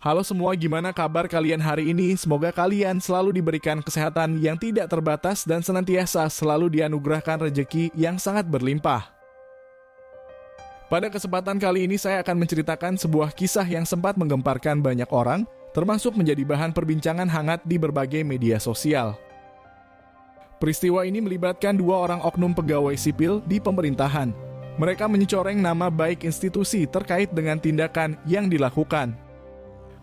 Halo semua, gimana kabar kalian hari ini? Semoga kalian selalu diberikan kesehatan yang tidak terbatas dan senantiasa selalu dianugerahkan rezeki yang sangat berlimpah. Pada kesempatan kali ini saya akan menceritakan sebuah kisah yang sempat menggemparkan banyak orang, termasuk menjadi bahan perbincangan hangat di berbagai media sosial. Peristiwa ini melibatkan dua orang oknum pegawai sipil di pemerintahan. Mereka mencoreng nama baik institusi terkait dengan tindakan yang dilakukan.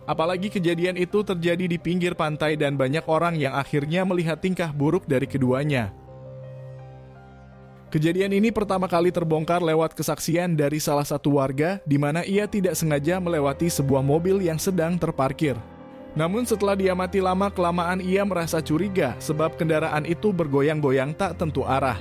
Apalagi kejadian itu terjadi di pinggir pantai dan banyak orang yang akhirnya melihat tingkah buruk dari keduanya. Kejadian ini pertama kali terbongkar lewat kesaksian dari salah satu warga di mana ia tidak sengaja melewati sebuah mobil yang sedang terparkir. Namun setelah diamati lama-kelamaan ia merasa curiga sebab kendaraan itu bergoyang-goyang tak tentu arah.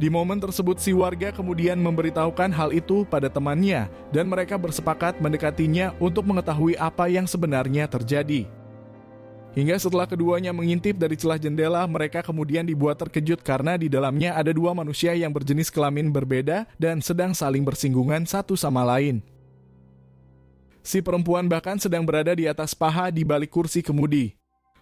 Di momen tersebut si warga kemudian memberitahukan hal itu pada temannya dan mereka bersepakat mendekatinya untuk mengetahui apa yang sebenarnya terjadi. Hingga setelah keduanya mengintip dari celah jendela, mereka kemudian dibuat terkejut karena di dalamnya ada dua manusia yang berjenis kelamin berbeda dan sedang saling bersinggungan satu sama lain. Si perempuan bahkan sedang berada di atas paha di balik kursi kemudi.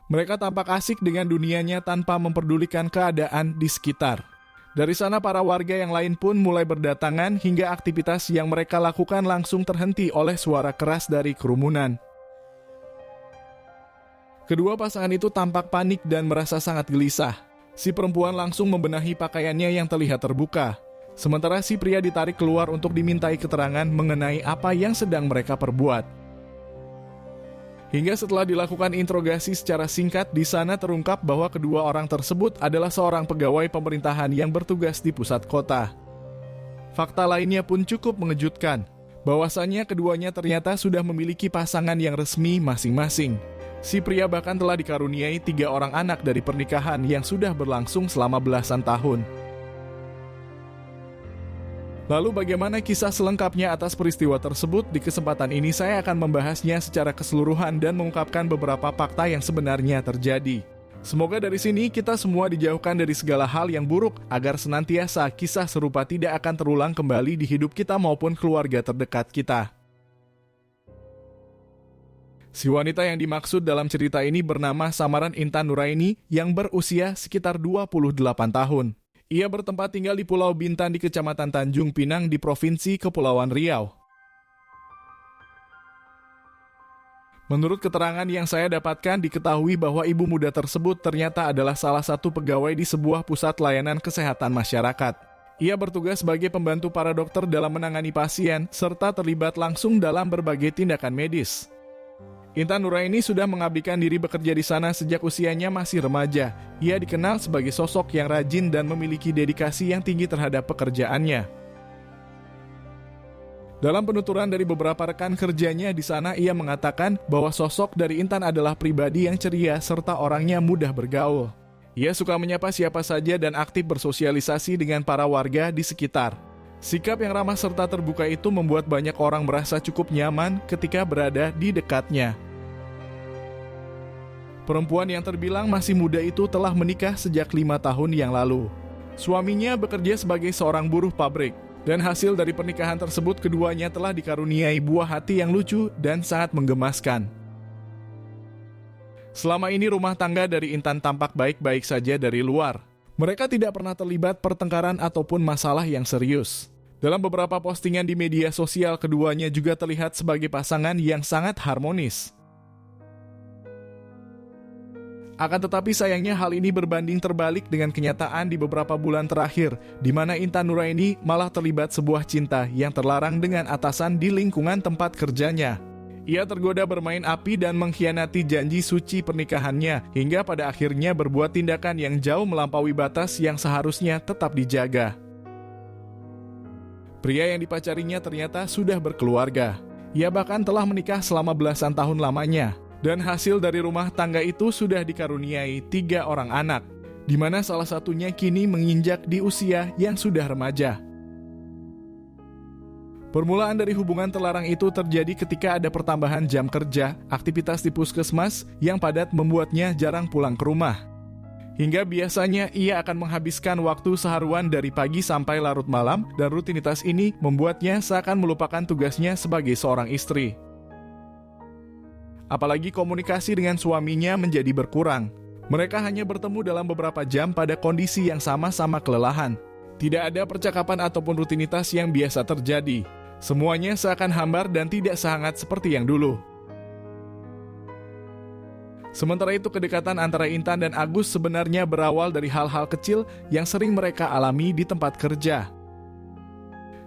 Mereka tampak asik dengan dunianya tanpa memperdulikan keadaan di sekitar. Dari sana para warga yang lain pun mulai berdatangan hingga aktivitas yang mereka lakukan langsung terhenti oleh suara keras dari kerumunan. Kedua pasangan itu tampak panik dan merasa sangat gelisah. Si perempuan langsung membenahi pakaiannya yang terlihat terbuka. Sementara si pria ditarik keluar untuk dimintai keterangan mengenai apa yang sedang mereka perbuat. Hingga setelah dilakukan interogasi secara singkat, di sana terungkap bahwa kedua orang tersebut adalah seorang pegawai pemerintahan yang bertugas di pusat kota. Fakta lainnya pun cukup mengejutkan, bahwasannya keduanya ternyata sudah memiliki pasangan yang resmi masing-masing. Si pria bahkan telah dikaruniai 3 orang anak dari pernikahan yang sudah berlangsung selama belasan tahun. Lalu bagaimana kisah selengkapnya atas peristiwa tersebut? Di kesempatan ini saya akan membahasnya secara keseluruhan dan mengungkapkan beberapa fakta yang sebenarnya terjadi. Semoga dari sini kita semua dijauhkan dari segala hal yang buruk agar senantiasa kisah serupa tidak akan terulang kembali di hidup kita maupun keluarga terdekat kita. Si wanita yang dimaksud dalam cerita ini bernama samaran Intan Nuraini yang berusia sekitar 28 tahun. Ia bertempat tinggal di Pulau Bintan di Kecamatan Tanjung Pinang di Provinsi Kepulauan Riau. Menurut keterangan yang saya dapatkan, diketahui bahwa ibu muda tersebut ternyata adalah salah satu pegawai di sebuah pusat layanan kesehatan masyarakat. Ia bertugas sebagai pembantu para dokter dalam menangani pasien, serta terlibat langsung dalam berbagai tindakan medis. Intan Nuraini sudah mengabdikan diri bekerja di sana sejak usianya masih remaja. Ia dikenal sebagai sosok yang rajin dan memiliki dedikasi yang tinggi terhadap pekerjaannya. Dalam penuturan dari beberapa rekan kerjanya di sana, ia mengatakan bahwa sosok dari Intan adalah pribadi yang ceria serta orangnya mudah bergaul. Ia suka menyapa siapa saja dan aktif bersosialisasi dengan para warga di sekitar. Sikap yang ramah serta terbuka itu membuat banyak orang merasa cukup nyaman ketika berada di dekatnya. Perempuan yang terbilang masih muda itu telah menikah sejak 5 tahun yang lalu. Suaminya bekerja sebagai seorang buruh pabrik, dan hasil dari pernikahan tersebut keduanya telah dikaruniai buah hati yang lucu dan sangat menggemaskan. Selama ini rumah tangga dari Intan tampak baik-baik saja dari luar. Mereka tidak pernah terlibat pertengkaran ataupun masalah yang serius. Dalam beberapa postingan di media sosial, keduanya juga terlihat sebagai pasangan yang sangat harmonis. Akan tetapi sayangnya hal ini berbanding terbalik dengan kenyataan di beberapa bulan terakhir, di mana Intan Nuraini malah terlibat sebuah cinta yang terlarang dengan atasan di lingkungan tempat kerjanya. Ia tergoda bermain api dan mengkhianati janji suci pernikahannya, hingga pada akhirnya berbuat tindakan yang jauh melampaui batas yang seharusnya tetap dijaga. Pria yang dipacarinya ternyata sudah berkeluarga. Ia bahkan telah menikah selama belasan tahun lamanya, dan hasil dari rumah tangga itu sudah dikaruniai 3 orang anak, di mana salah satunya kini menginjak di usia yang sudah remaja. Permulaan dari hubungan terlarang itu terjadi ketika ada pertambahan jam kerja, aktivitas di puskesmas yang padat membuatnya jarang pulang ke rumah. Hingga biasanya ia akan menghabiskan waktu seharuan dari pagi sampai larut malam, dan rutinitas ini membuatnya seakan melupakan tugasnya sebagai seorang istri. Apalagi komunikasi dengan suaminya menjadi berkurang. Mereka hanya bertemu dalam beberapa jam pada kondisi yang sama-sama kelelahan. Tidak ada percakapan ataupun rutinitas yang biasa terjadi. Semuanya seakan hambar dan tidak sehangat seperti yang dulu. Sementara itu, kedekatan antara Intan dan Agus sebenarnya berawal dari hal-hal kecil yang sering mereka alami di tempat kerja.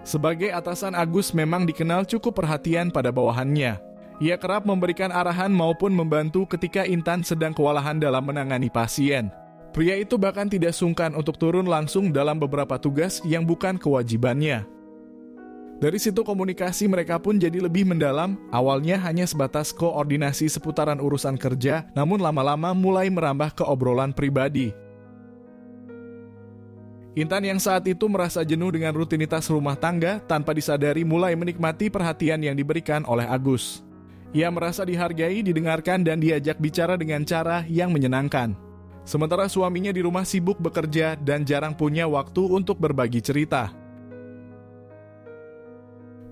Sebagai atasan, Agus memang dikenal cukup perhatian pada bawahannya. Ia kerap memberikan arahan maupun membantu ketika Intan sedang kewalahan dalam menangani pasien. Pria itu bahkan tidak sungkan untuk turun langsung dalam beberapa tugas yang bukan kewajibannya. Dari situ komunikasi mereka pun jadi lebih mendalam, awalnya hanya sebatas koordinasi seputaran urusan kerja, namun lama-lama mulai merambah ke obrolan pribadi. Intan yang saat itu merasa jenuh dengan rutinitas rumah tangga, tanpa disadari mulai menikmati perhatian yang diberikan oleh Agus. Ia merasa dihargai, didengarkan, dan diajak bicara dengan cara yang menyenangkan. Sementara suaminya di rumah sibuk bekerja dan jarang punya waktu untuk berbagi cerita.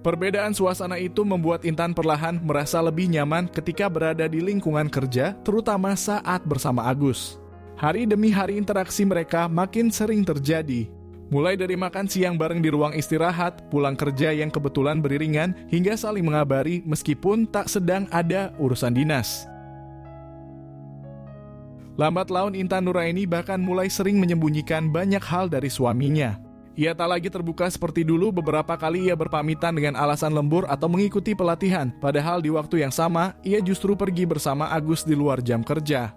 Perbedaan suasana itu membuat Intan perlahan merasa lebih nyaman ketika berada di lingkungan kerja, terutama saat bersama Agus. Hari demi hari interaksi mereka makin sering terjadi. Mulai dari makan siang bareng di ruang istirahat, pulang kerja yang kebetulan beriringan, hingga saling mengabari meskipun tak sedang ada urusan dinas. Lambat laun Intan Nuraini bahkan mulai sering menyembunyikan banyak hal dari suaminya. Ia tak lagi terbuka seperti dulu, beberapa kali ia berpamitan dengan alasan lembur atau mengikuti pelatihan, padahal di waktu yang sama, ia justru pergi bersama Agus di luar jam kerja.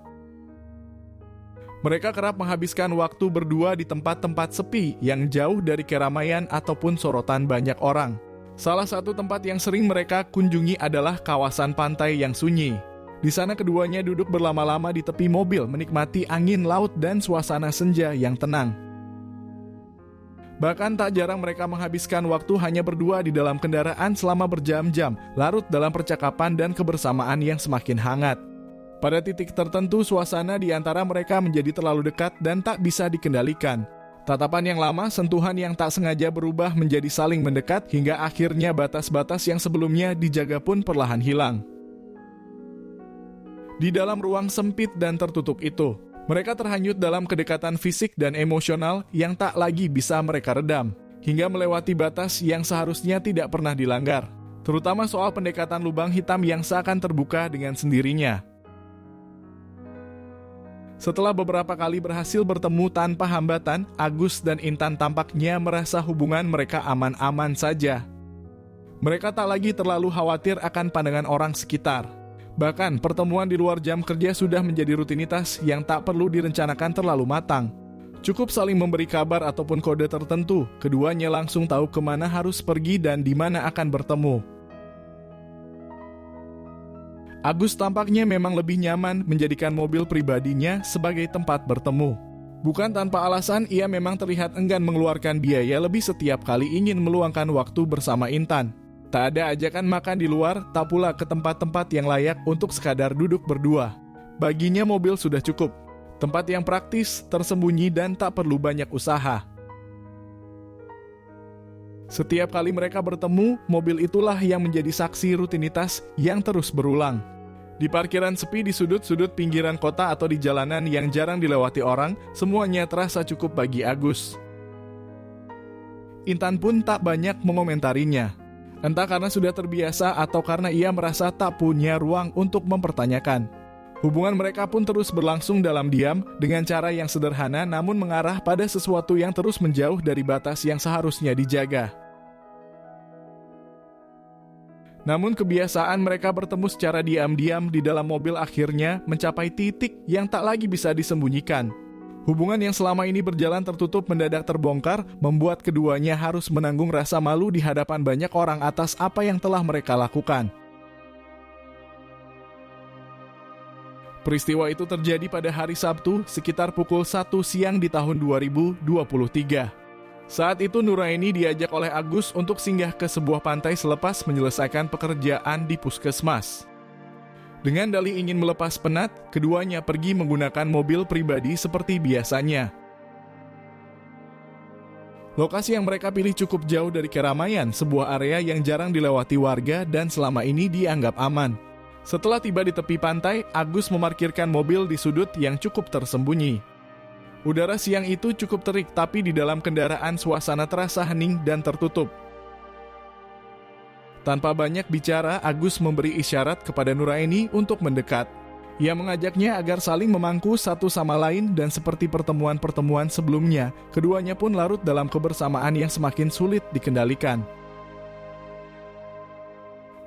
Mereka kerap menghabiskan waktu berdua di tempat-tempat sepi yang jauh dari keramaian ataupun sorotan banyak orang. Salah satu tempat yang sering mereka kunjungi adalah kawasan pantai yang sunyi. Di sana keduanya duduk berlama-lama di tepi mobil menikmati angin laut dan suasana senja yang tenang. Bahkan tak jarang mereka menghabiskan waktu hanya berdua di dalam kendaraan selama berjam-jam, larut dalam percakapan dan kebersamaan yang semakin hangat. Pada titik tertentu, suasana di antara mereka menjadi terlalu dekat dan tak bisa dikendalikan. Tatapan yang lama, sentuhan yang tak sengaja berubah menjadi saling mendekat, hingga akhirnya batas-batas yang sebelumnya dijaga pun perlahan hilang. Di dalam ruang sempit dan tertutup itu, mereka terhanyut dalam kedekatan fisik dan emosional yang tak lagi bisa mereka redam, hingga melewati batas yang seharusnya tidak pernah dilanggar, terutama soal pendekatan lubang hitam yang seakan terbuka dengan sendirinya. Setelah beberapa kali berhasil bertemu tanpa hambatan, Agus dan Intan tampaknya merasa hubungan mereka aman-aman saja. Mereka tak lagi terlalu khawatir akan pandangan orang sekitar. Bahkan pertemuan di luar jam kerja sudah menjadi rutinitas yang tak perlu direncanakan terlalu matang. Cukup saling memberi kabar ataupun kode tertentu, keduanya langsung tahu kemana harus pergi dan di mana akan bertemu. Agus tampaknya memang lebih nyaman menjadikan mobil pribadinya sebagai tempat bertemu. Bukan tanpa alasan, ia memang terlihat enggan mengeluarkan biaya lebih setiap kali ingin meluangkan waktu bersama Intan. Tak ada ajakan makan di luar, tak pula ke tempat-tempat yang layak untuk sekadar duduk berdua. Baginya mobil sudah cukup. Tempat yang praktis, tersembunyi, dan tak perlu banyak usaha. Setiap kali mereka bertemu, mobil itulah yang menjadi saksi rutinitas yang terus berulang. Di parkiran sepi di sudut-sudut pinggiran kota atau di jalanan yang jarang dilewati orang, semuanya terasa cukup bagi Agus. Intan pun tak banyak mengomentarinya. Entah karena sudah terbiasa atau karena ia merasa tak punya ruang untuk mempertanyakan. Hubungan mereka pun terus berlangsung dalam diam dengan cara yang sederhana namun mengarah pada sesuatu yang terus menjauh dari batas yang seharusnya dijaga. Namun kebiasaan mereka bertemu secara diam-diam di dalam mobil akhirnya mencapai titik yang tak lagi bisa disembunyikan. Hubungan yang selama ini berjalan tertutup mendadak terbongkar, membuat keduanya harus menanggung rasa malu di hadapan banyak orang atas apa yang telah mereka lakukan. Peristiwa itu terjadi pada hari Sabtu sekitar pukul 1 siang di tahun 2023. Saat itu Nuraini diajak oleh Agus untuk singgah ke sebuah pantai selepas menyelesaikan pekerjaan di puskesmas. Dengan dalih ingin melepas penat, keduanya pergi menggunakan mobil pribadi seperti biasanya. Lokasi yang mereka pilih cukup jauh dari keramaian, sebuah area yang jarang dilewati warga dan selama ini dianggap aman. Setelah tiba di tepi pantai, Agus memarkirkan mobil di sudut yang cukup tersembunyi. Udara siang itu cukup terik, tapi di dalam kendaraan suasana terasa hening dan tertutup. Tanpa banyak bicara, Agus memberi isyarat kepada Nuraini untuk mendekat. Ia mengajaknya agar saling memangku satu sama lain dan seperti pertemuan-pertemuan sebelumnya, keduanya pun larut dalam kebersamaan yang semakin sulit dikendalikan.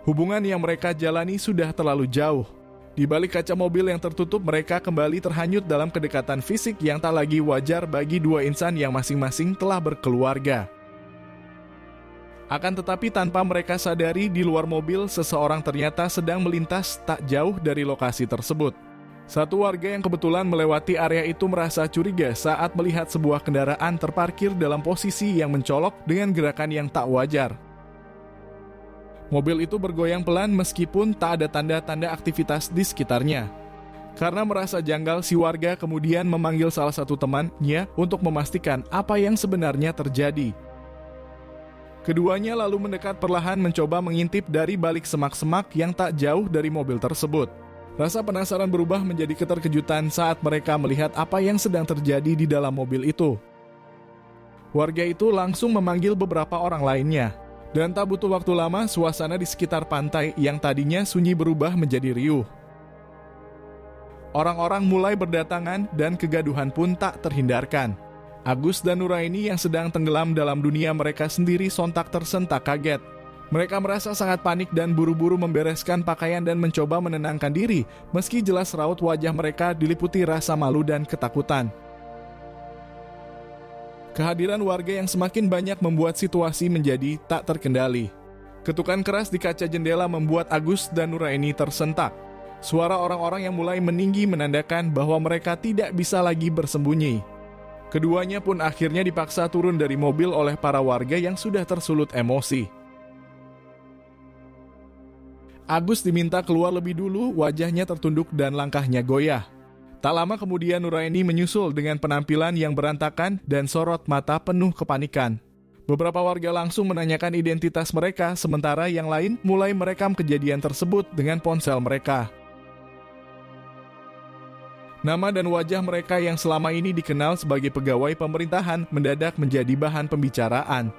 Hubungan yang mereka jalani sudah terlalu jauh. Di balik kaca mobil yang tertutup, mereka kembali terhanyut dalam kedekatan fisik yang tak lagi wajar bagi dua insan yang masing-masing telah berkeluarga. Akan tetapi tanpa mereka sadari, di luar mobil seseorang ternyata sedang melintas tak jauh dari lokasi tersebut. Satu warga yang kebetulan melewati area itu merasa curiga saat melihat sebuah kendaraan terparkir dalam posisi yang mencolok dengan gerakan yang tak wajar. Mobil itu bergoyang pelan meskipun tak ada tanda-tanda aktivitas di sekitarnya. Karena merasa janggal, si warga kemudian memanggil salah satu temannya untuk memastikan apa yang sebenarnya terjadi. Keduanya lalu mendekat perlahan mencoba mengintip dari balik semak-semak yang tak jauh dari mobil tersebut. Rasa penasaran berubah menjadi keterkejutan saat mereka melihat apa yang sedang terjadi di dalam mobil itu. Warga itu langsung memanggil beberapa orang lainnya. Dan tak butuh waktu lama, suasana di sekitar pantai yang tadinya sunyi berubah menjadi riuh. Orang-orang mulai berdatangan dan kegaduhan pun tak terhindarkan. Agus dan Nuraini yang sedang tenggelam dalam dunia mereka sendiri sontak tersentak kaget. Mereka merasa sangat panik dan buru-buru membereskan pakaian dan mencoba menenangkan diri, meski jelas raut wajah mereka diliputi rasa malu dan ketakutan. Kehadiran warga yang semakin banyak membuat situasi menjadi tak terkendali. Ketukan keras di kaca jendela membuat Agus dan Nuraini tersentak. Suara orang-orang yang mulai meninggi menandakan bahwa mereka tidak bisa lagi bersembunyi. Keduanya pun akhirnya dipaksa turun dari mobil oleh para warga yang sudah tersulut emosi. Agus diminta keluar lebih dulu, wajahnya tertunduk dan langkahnya goyah. Tak lama kemudian Nuraini menyusul dengan penampilan yang berantakan dan sorot mata penuh kepanikan. Beberapa warga langsung menanyakan identitas mereka, sementara yang lain mulai merekam kejadian tersebut dengan ponsel mereka. Nama dan wajah mereka yang selama ini dikenal sebagai pegawai pemerintahan mendadak menjadi bahan pembicaraan.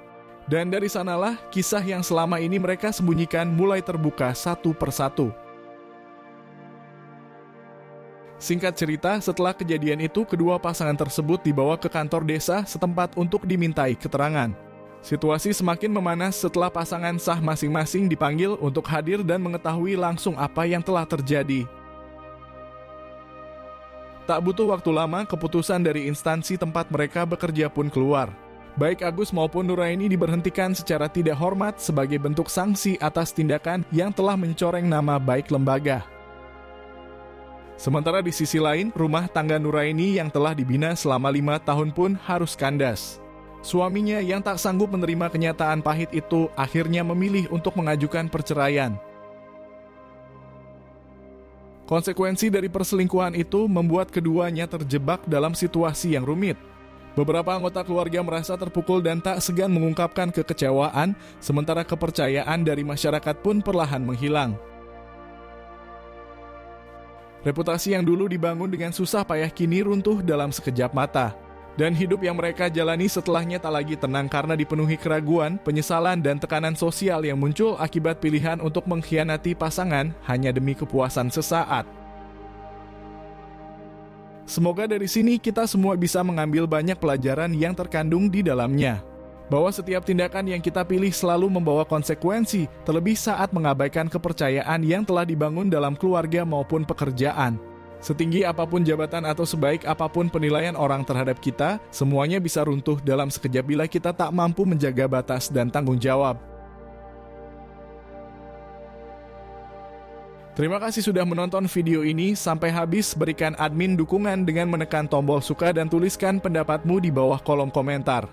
Dan dari sanalah kisah yang selama ini mereka sembunyikan mulai terbuka satu persatu. Singkat cerita, setelah kejadian itu, kedua pasangan tersebut dibawa ke kantor desa setempat untuk dimintai keterangan. Situasi semakin memanas setelah pasangan sah masing-masing dipanggil untuk hadir dan mengetahui langsung apa yang telah terjadi. Tak butuh waktu lama, keputusan dari instansi tempat mereka bekerja pun keluar. Baik Agus maupun Nuraini diberhentikan secara tidak hormat sebagai bentuk sanksi atas tindakan yang telah mencoreng nama baik lembaga. Sementara di sisi lain, rumah tangga Nuraini yang telah dibina selama 5 tahun pun harus kandas. Suaminya yang tak sanggup menerima kenyataan pahit itu akhirnya memilih untuk mengajukan perceraian. Konsekuensi dari perselingkuhan itu membuat keduanya terjebak dalam situasi yang rumit. Beberapa anggota keluarga merasa terpukul dan tak segan mengungkapkan kekecewaan, sementara kepercayaan dari masyarakat pun perlahan menghilang. Reputasi yang dulu dibangun dengan susah payah kini runtuh dalam sekejap mata. Dan hidup yang mereka jalani setelahnya tak lagi tenang karena dipenuhi keraguan, penyesalan, dan tekanan sosial yang muncul akibat pilihan untuk mengkhianati pasangan hanya demi kepuasan sesaat. Semoga dari sini kita semua bisa mengambil banyak pelajaran yang terkandung di dalamnya. Bahwa setiap tindakan yang kita pilih selalu membawa konsekuensi, terlebih saat mengabaikan kepercayaan yang telah dibangun dalam keluarga maupun pekerjaan. Setinggi apapun jabatan atau sebaik apapun penilaian orang terhadap kita, semuanya bisa runtuh dalam sekejap bila kita tak mampu menjaga batas dan tanggung jawab. Terima kasih sudah menonton video ini sampai habis. Berikan admin dukungan dengan menekan tombol suka dan tuliskan pendapatmu di bawah kolom komentar.